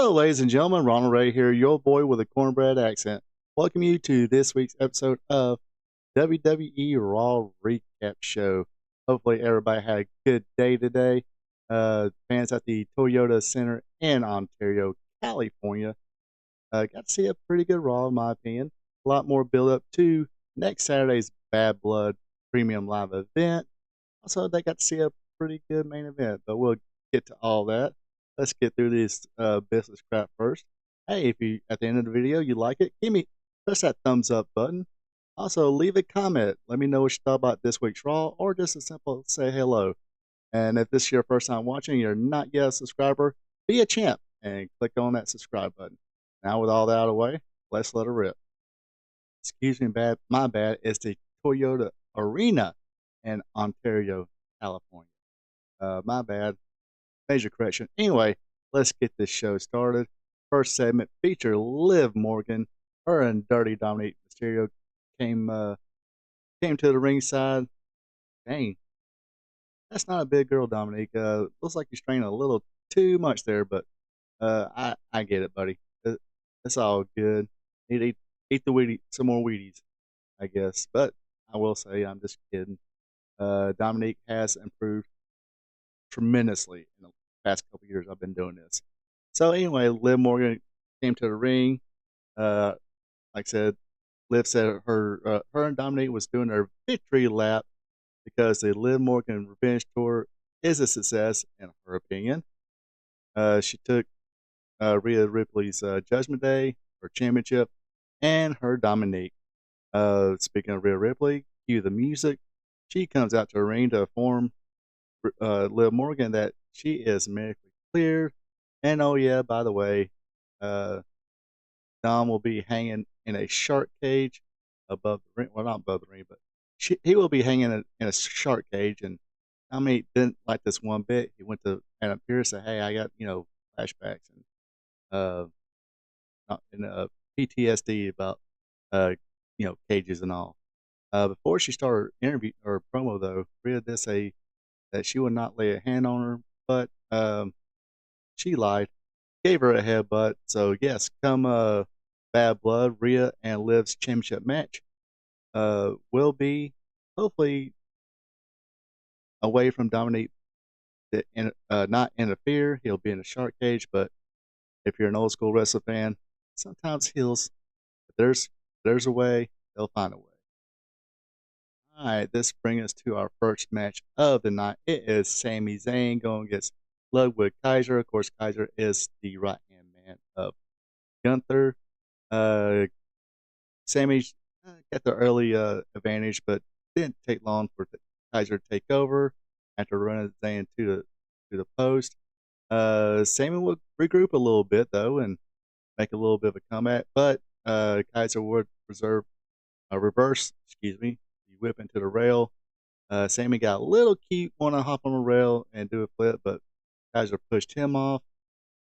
Hello, ladies and gentlemen. Ronald Ray here, your boy with a cornbread accent. Welcome you to this week's episode of WWE Raw Recap Show. Hopefully, everybody had a good day today. Fans at the Toyota Center in Ontario, California, got to see a pretty good Raw, in my opinion. A lot more build up to next Saturday's Bad Blood Premium Live event. Also, they got to see a pretty good main event, but we'll get to all that. Let's get through this business crap first. Hey, if you at the end of the video you like it, press that thumbs up button. Also, leave a comment. Let me know what you thought about this week's Raw, or just a simple say hello. And if this is your first time watching, you're not yet a subscriber, be a champ and click on that subscribe button. Now, with all that out of the way, let's let it rip. Excuse me, my bad. It's the Toyota Arena in Ontario, California. My bad. Major correction. Anyway, let's get this show started. First segment featured Liv Morgan. Her and Dirty Dominic Mysterio came to the ringside. Dang, that's not a big girl, Dominic. Looks like you're straining a little too much there, but I get it, buddy. It's all good. Need to eat some more Wheaties, I guess. But I will say, I'm just kidding. Dominique has improved tremendously in the past couple years I've been doing this. So anyway, Liv Morgan came to the ring. Like I said, Liv said her and Dominique was doing their victory lap because the Liv Morgan Revenge Tour is a success in her opinion. She took Rhea Ripley's Judgment Day, her championship, and her Dominique. Speaking of Rhea Ripley, cue the music. She comes out to the ring to inform Liv Morgan that she is medically cleared. And oh yeah, by the way, Dom will be hanging in a shark cage above the ring. Well, not above the ring, but he will be hanging in a shark cage. And Dominic didn't like this one bit. He went to Adam Pearce and said, "Hey, I got flashbacks and PTSD about cages and all." Before she started her interview or promo, though, Rhea did say that she would not lay a hand on her, but she lied, gave her a headbutt. So yes, come Bad Blood, Rhea and Liv's championship match will be hopefully away from Dominique to not interfere. He'll be in a shark cage, but if you're an old school wrestling fan, sometimes heels, if there's a way, they'll find a way. All right, this brings us to our first match of the night. It is Sami Zayn going against Ludwig Kaiser. Of course, Kaiser is the right-hand man of Gunther. Sami got the early advantage, but didn't take long for Kaiser to take over after running Zayn to the post. Sami would regroup a little bit, though, and make a little bit of a comeback, but Kaiser would reverse, the whip into the rail. Sami got a little cute, want to hop on the rail and do a flip, but Kaiser pushed him off.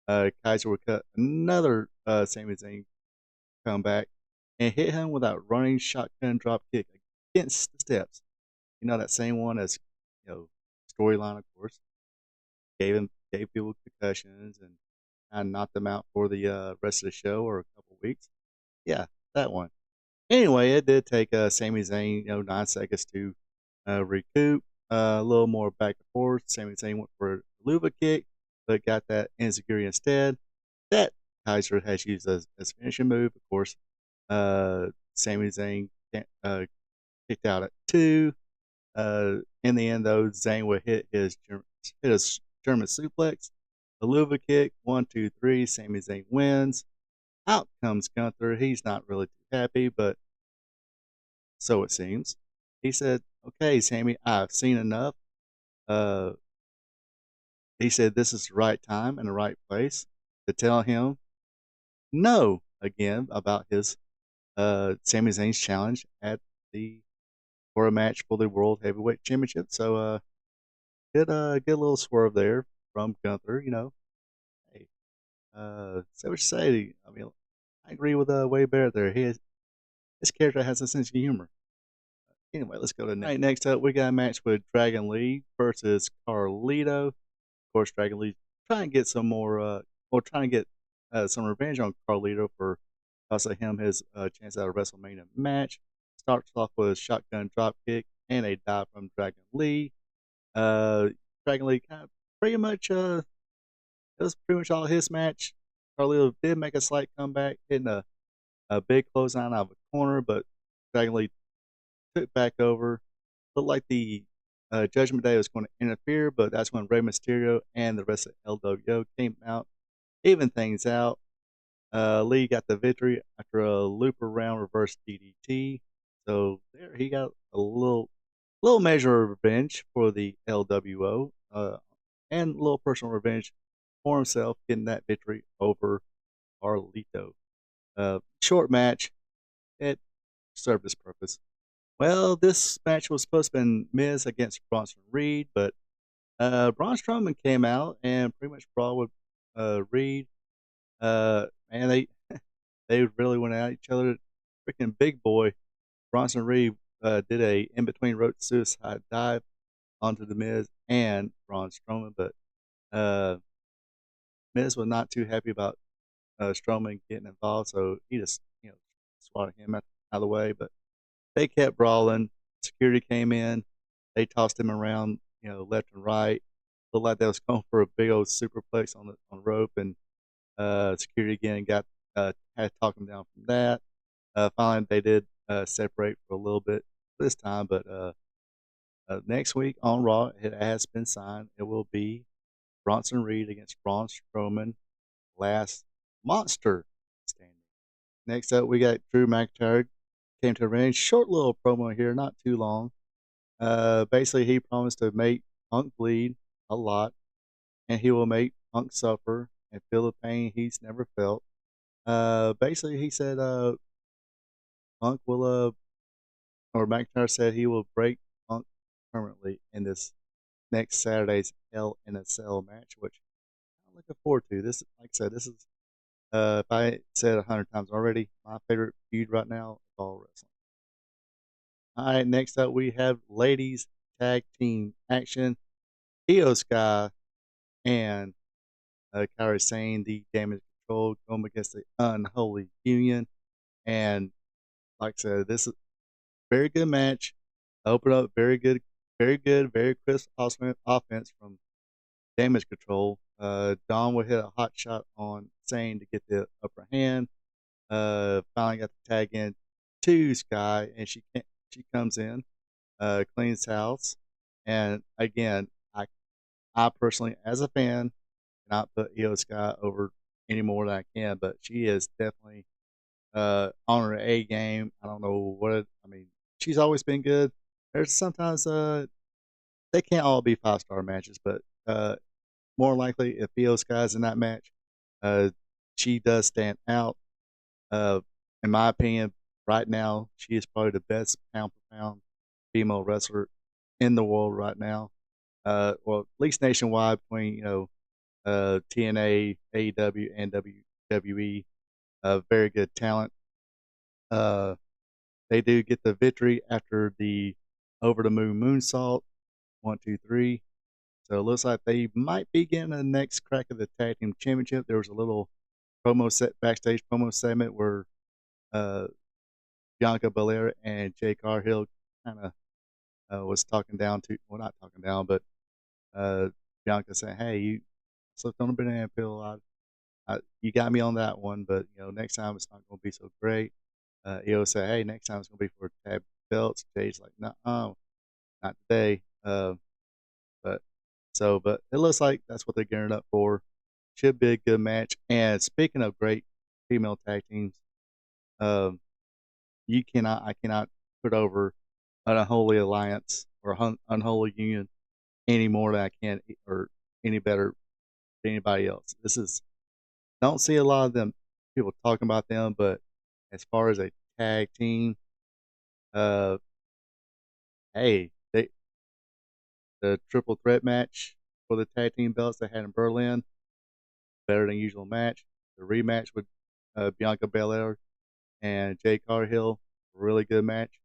Kaiser would cut another Sami Zayn comeback and hit him with that running shotgun drop kick against the steps. That same one as storyline, of course. Gave people concussions and knocked them out for the rest of the show or a couple weeks. Yeah, that one. Anyway, it did take Sami Zayn 9 seconds to recoup. A little more back and forth. Sami Zayn went for a luva kick, but got that enziguri instead. That Kaiser has used as finishing move. Of course, Sami Zayn kicked out at 2. In the end, though, Zayn would hit his German suplex. The luva kick, 1, 2, 3. Sami Zayn wins. Out comes Gunther. He's not really too happy, but so it seems. He said, "Okay, Sami, I've seen enough." He said this is the right time and the right place to tell him no again about his Sami Zayn's challenge for a match for the World Heavyweight Championship. So good a little swerve there from Gunther. Hey, say what you say. I mean, I agree with Wade Barrett there. His character has a sense of humor. Anyway, let's go to next. Right, next up, we got a match with Dragon Lee versus Carlito. Of course, Dragon Lee trying to get some more, or trying to get some revenge on Carlito for costing him his chance at a WrestleMania match. Starts off with a shotgun drop kick and a dive from Dragon Lee. Uh, Dragon Lee kind of pretty much it was pretty much all his match. Carlito did make a slight comeback, hitting a big clothesline out of a corner, but Dragon Lee took back over. Looked like the Judgment Day was going to interfere, but that's when Rey Mysterio and the rest of LWO came out, even things out. Lee got the victory after a loop around reverse DDT. So there he got a little measure of revenge for the LWO, and a little personal revenge for himself, getting that victory over Carlito. Short match, it served its purpose. Well, this match was supposed to be Miz against Bronson Reed, but Braun Strowman came out and pretty much brawled with Reed. And they really went at each other. Freaking big boy Bronson Reed did a in between rope suicide dive onto the Miz and Braun Strowman, but uh, Miz was not too happy about Strowman getting involved, so he just swatted him out of the way. But they kept brawling. Security came in. They tossed him around, left and right. Looked like they was going for a big old superplex on the rope, and security again got had to talk him down from that. Finally, they did separate for a little bit this time, but next week on Raw, it has been signed. It will be Bronson Reed against Braun Strowman, last monster standing. Next up, we got Drew McIntyre came to the ring. Short little promo here, not too long. Basically, he promised to make Punk bleed a lot, and he will make Punk suffer and feel the pain he's never felt. Basically, he said Punk will, or McIntyre said he will break Punk permanently in this next Saturday's Hell in a Cell match, which I'm looking forward to. This, like I said, this is, if I said 100 times already, my favorite feud right now of all wrestling. All right, next up we have ladies tag team action. Io Sky and Kairi Sane, the Damage Control, going against the Unholy Union. And like I said, this is a very good match. Open up very good, very crisp offense from Damage Control. Dawn will hit a hot shot on Sane to get the upper hand. Finally got the tag in to Sky, and she comes in, cleans house, and again, I personally, as a fan, cannot put Io Sky over any more than I can, but she is definitely on her A game. I don't know I mean, she's always been good. There's sometimes they can't all be 5-star matches, but more likely if Io Sky's in that match, uh, she does stand out. Uh, in my opinion, right now, she is probably the best pound for pound female wrestler in the world right now. Well, at least nationwide between TNA, AEW, and WWE. Very good talent. Uh, they do get the victory after the over the moon moonsault. 1, 2, 3. So it looks like they might be getting the next crack of the tag team championship. There was a little backstage promo segment where uh, Bianca Belair and Jay Carhill kind of was talking down to, well, not talking down, but uh, Bianca saying, "Hey, you slipped on a banana peel. You got me on that one, but next time it's not going to be so great." Io said, "Hey, next time it's going to be for tag belts." Jay's like, "No, not today." But but it looks like that's what they're gearing up for. Should be a good match. And speaking of great female tag teams, um, I cannot put over an unholy alliance or unholy union any more than I can, or any better than anybody else. Don't see a lot of them people talking about them, but as far as a tag team, uh, hey, the triple threat match for the tag team belts they had in Berlin, better than usual match. The rematch with Bianca Belair and Jay Carhill, really good match.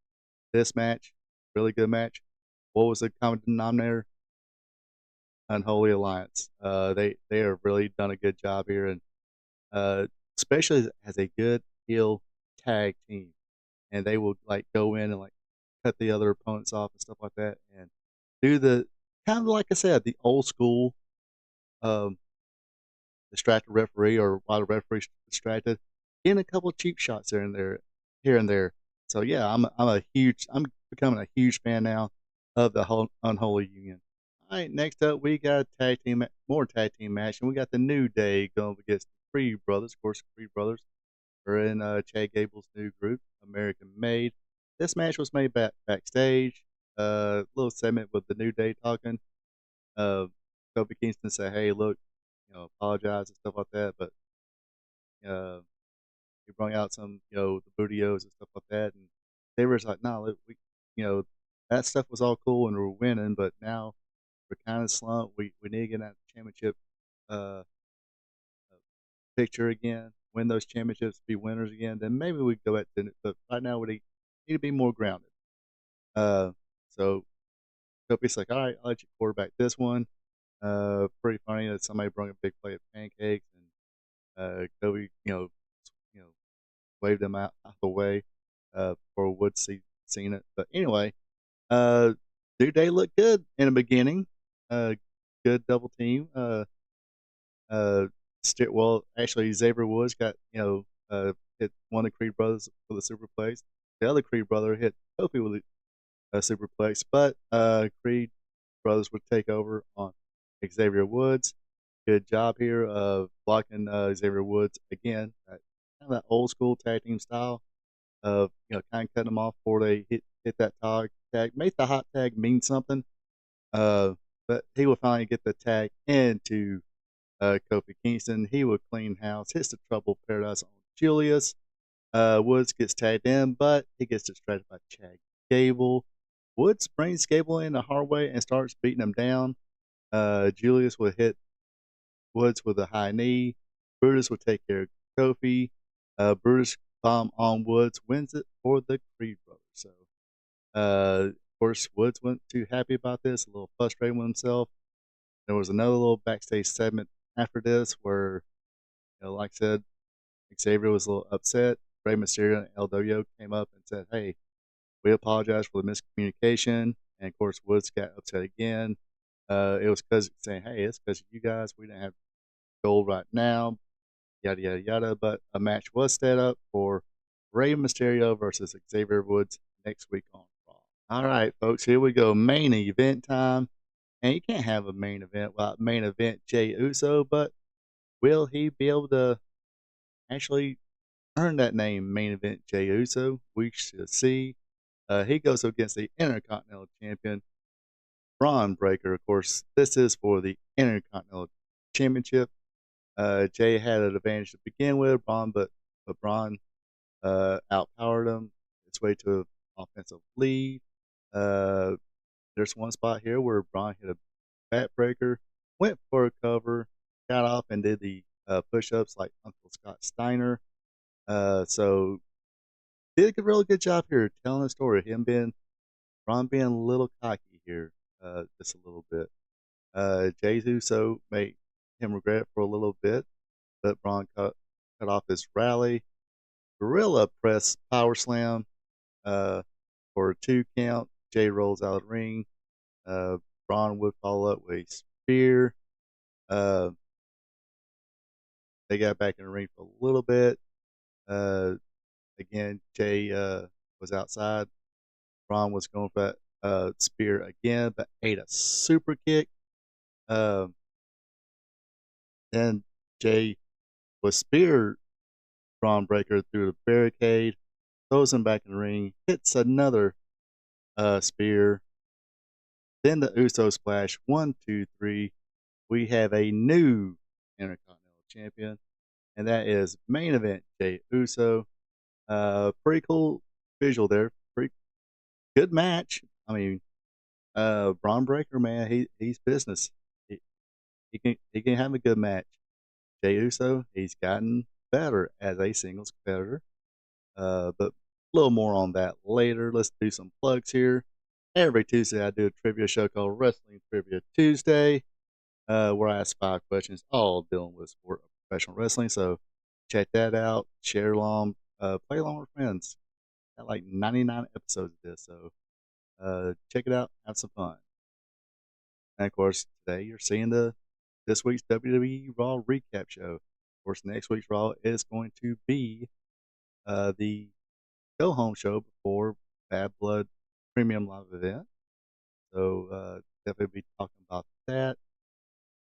This match, really good match. What was the common denominator? Unholy Alliance. They have really done a good job here, and uh, especially as a good heel tag team, and they will like go in and like cut the other opponents off and stuff like that, and do the kind of like I said, the old school um, distracted referee, or while the referee's distracted, getting a couple of cheap shots here and there. So yeah, I'm becoming a huge fan now of the whole unholy union. All right, next up we got more tag team match, and we got the New Day going against the Creed Brothers. Of course, the Creed Brothers are in Chad Gable's new group, American Made. This match was made backstage. Little segment with the New Day talking. Uh, Kofi Kingston said, "Hey, look, apologize and stuff like that," but uh, he brought out some, the bootios and stuff like that, and they were just like, "No, look, you know, that stuff was all cool and we're winning, but now we're kind of slumped. We need to get that championship uh, picture again, win those championships, be winners again. Then maybe we go back to it. But right now we need to be more grounded." Uh, so Kofi's like, "All right, I'll let you quarterback this one." Pretty funny that somebody brought a big plate of pancakes, and Kobe, you know, waved them out the way before Woods seen it. But anyway, uh, New Day looked good in the beginning. Uh, Good double team. Uh, well, actually, Xavier Woods got hit one of the Creed brothers with a superplex. The other Creed brother hit Kofi with a superplex, but Creed brothers would take over on Xavier Woods. Good job here of blocking Xavier Woods again. Kind of that old school tag team style of kind of cutting them off before they hit that tag. Make the hot tag mean something. Uh, but he will finally get the tag into Kofi Kingston. He will clean house, hits the trouble paradise on Julius. Woods gets tagged in, but he gets distracted by Chad Gable. Woods brings Gable in the hard way and starts beating him down. Julius will hit Woods with a high knee. Brutus will take care of Kofi. Brutus bomb on Woods wins it for the Creed brothers. So, of course, Woods wasn't too happy about this, a little frustrated with himself. There was another little backstage segment after this where, like I said, Xavier was a little upset. Rey Mysterio and LWO came up and said, "Hey, we apologize for the miscommunication." And of course, Woods got upset again. It was because saying, "Hey, it's because of you guys. We didn't have gold right now." Yada yada yada. But a match was set up for Rey Mysterio versus Xavier Woods next week on Raw. All right, folks, here we go. Main event time. And you can't have a main event without main event Jey Uso, but will he be able to actually earn that name, main event Jey Uso? We shall see. He goes against the Intercontinental Champion, Braun Breaker. Of course, this is for the Intercontinental Championship. Jay had an advantage to begin with, but Braun outpowered him. Its way to an offensive lead. Uh, there's one spot here where Braun hit a backbreaker, went for a cover, got off and did the push-ups like Uncle Scott Steiner. So did a really good job here telling the story. Braun being a little cocky here, just a little bit. Jey Uso made him regret it for a little bit, but Braun cut off his rally. Gorilla press power slam uh, for a 2 count. Jay rolls out of the ring. Uh, Braun would follow up with a spear. Uh, they got back in the ring for a little bit. Uh, Again, Jay was outside. Braun was going for that spear again, but ate a super kick. Um, then Jay was speared Braun Breaker through the barricade, throws him back in the ring, hits another spear. Then the Uso splash. 1, 2, 3. We have a new Intercontinental Champion, and that is main event Jey Uso. Pretty cool visual there. Pretty good match. I mean, Braun Breaker, man, he's business. He, he can have a good match. Jey Uso, he's gotten better as a singles competitor. But a little more on that later. Let's do some plugs here. Every Tuesday, I do a trivia show called Wrestling Trivia Tuesday, where I ask 5 questions, all dealing with sport of professional wrestling. So check that out. Share along, play along with friends. Got like 99 episodes of this, so check it out. Have some fun. And of course, today you're seeing the this week's WWE Raw recap show. Of course, next week's Raw is going to be the go home show before Bad Blood Premium Live event. So definitely be talking about that.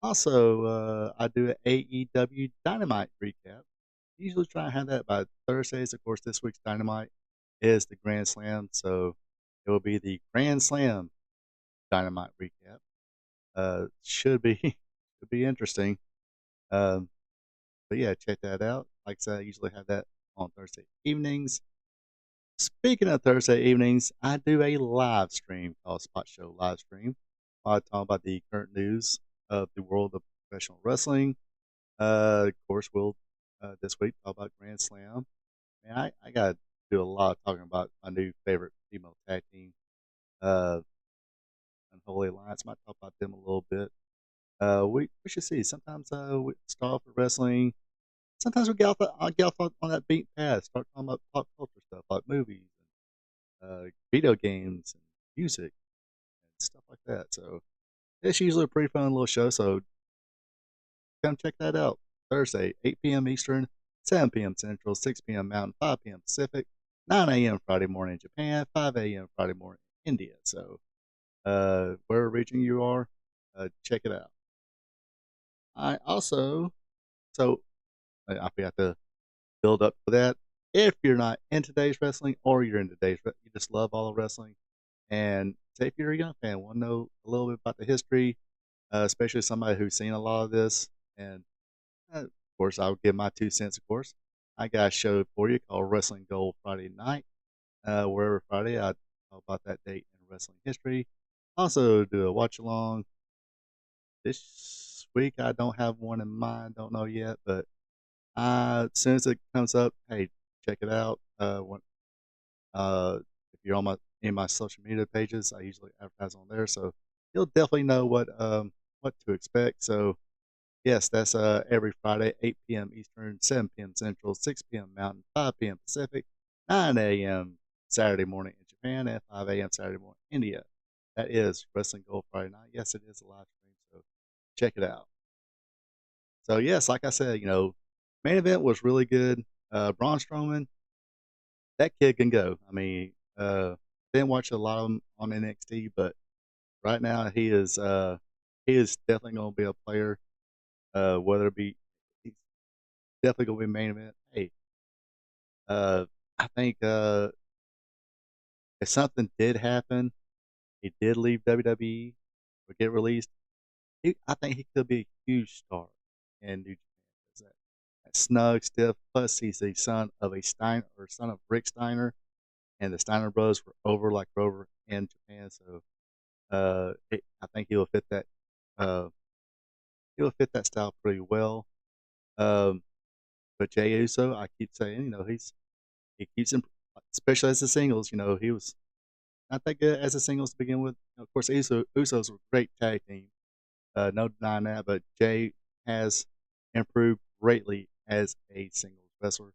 Also, I do an AEW Dynamite recap. Usually try and have that by Thursdays. Of course, this week's Dynamite is the Grand Slam, so it will be the Grand Slam Dynamite recap. Should be should be interesting. Um, but yeah, check that out. Like I said, I usually have that on Thursday evenings. Speaking of Thursday evenings, I do a live stream called Spot Show Live Stream. I talk about the current news of the world of professional wrestling. Of course, we'll this week talk about Grand Slam. And I got to do a lot of talking about my new favorite female tag team, uh, Unholy Alliance. Might talk about them a little bit. We should see. Sometimes we start off with wrestling. Sometimes we get off on that beat path, start talking about pop culture stuff like movies, video games, and music, and stuff like that. So it's usually a pretty fun little show. So come check that out. Thursday, 8 p.m. Eastern, 7 p.m. Central, 6 p.m. Mountain, 5 p.m. Pacific, 9 a.m. Friday morning in Japan, 5 a.m. Friday morning in India. So wherever region you are, check it out. I also, so I forgot to build up for that. If you're not in today's wrestling or you're in today's, you just love all the wrestling, and say if you're a young fan, want to know a little bit about the history, especially somebody who's seen a lot of this, and of course, I'll give my 2 cents. Of course, I got a show for you called Wrestling Gold Friday Night, where every Friday I talk about that date in wrestling history. Also, do a watch along. This week I don't have one in mind, don't know yet, but as soon as it comes up, hey, check it out. If you're on my social media pages, I usually advertise on there, so you'll definitely know what to expect. So yes, that's every Friday, 8 p.m. Eastern, 7 p.m. Central, 6 p.m. Mountain, 5 p.m. Pacific, 9 a.m. Saturday morning in Japan, and 5 a.m. Saturday morning in India. That is Wrestling Gold Friday Night. Yes, it is a live stream, so check it out. So yes, like I said, main event was really good. Braun Strowman, that kid can go. I mean, didn't watch a lot of him on NXT, but right now he is definitely going to be a player. Whether it be he's definitely going to be main event. Hey, I think if something did happen, he did leave WWE or get released. I think he could be a huge star in New Japan. That snug, stiff. Plus, he's the son of a Steiner or son of Rick Steiner, and the Steiner brothers were over in Japan. So, I think he'll fit that. Uh, he'll fit that style pretty well. Um, but Jey Uso, I keep saying, he keeps him, especially as the singles. He was not that good as a singles to begin with. Of course, Usos were a great tag team, no denying that. But Jey has improved greatly as a singles wrestler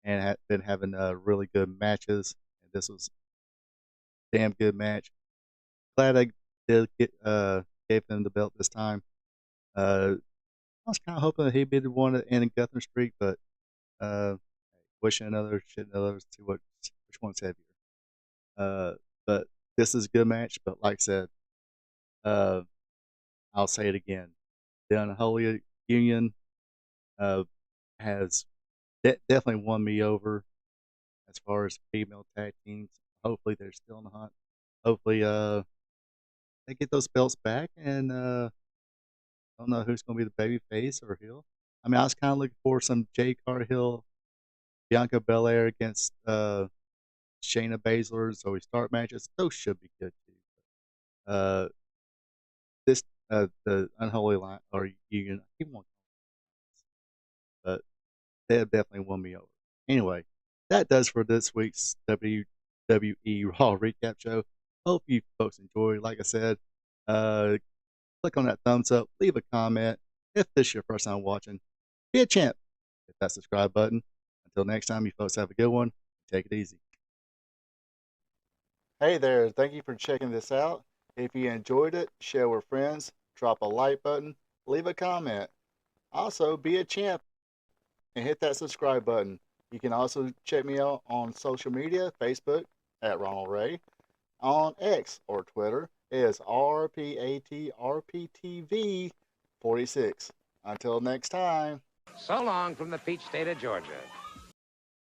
and had been having really good matches. And this was a damn good match. Glad I did gave him the belt this time. I was kind of hoping that he'd be the one to end Guthrum streak, but uh, wishing another, shit another, see which one's heavier. But this is a good match. But like I said, uh, I'll say it again: the Unholy Union uh, has definitely won me over as far as female tag teams. Hopefully, they're still in the hunt. Hopefully, they get those belts back, and I don't know who's going to be the baby face or heel. I mean, I was kind of looking for some Jade Cargill, Bianca Belair against Shayna Baszler, Zoe Stark matches. Those should be good too. Uh, this the Unholy Line or Union, I keep wanting, but they have definitely won me over. Anyway, that does for this week's WWE Raw recap show. Hope you folks enjoy. Like I said, uh, click on that thumbs up, leave a comment. If this is your first time watching, be a champ. hit that subscribe button. Until next time, you folks have a good one. Take it easy. Hey there, thank you for checking this out. If you enjoyed it, share with friends, drop a like button, leave a comment. Also, be a champ and hit that subscribe button. You can also check me out on social media, Facebook at Ronald Ray, on X or Twitter is RPATRPTV46. Until next time. So long from the peach state of Georgia.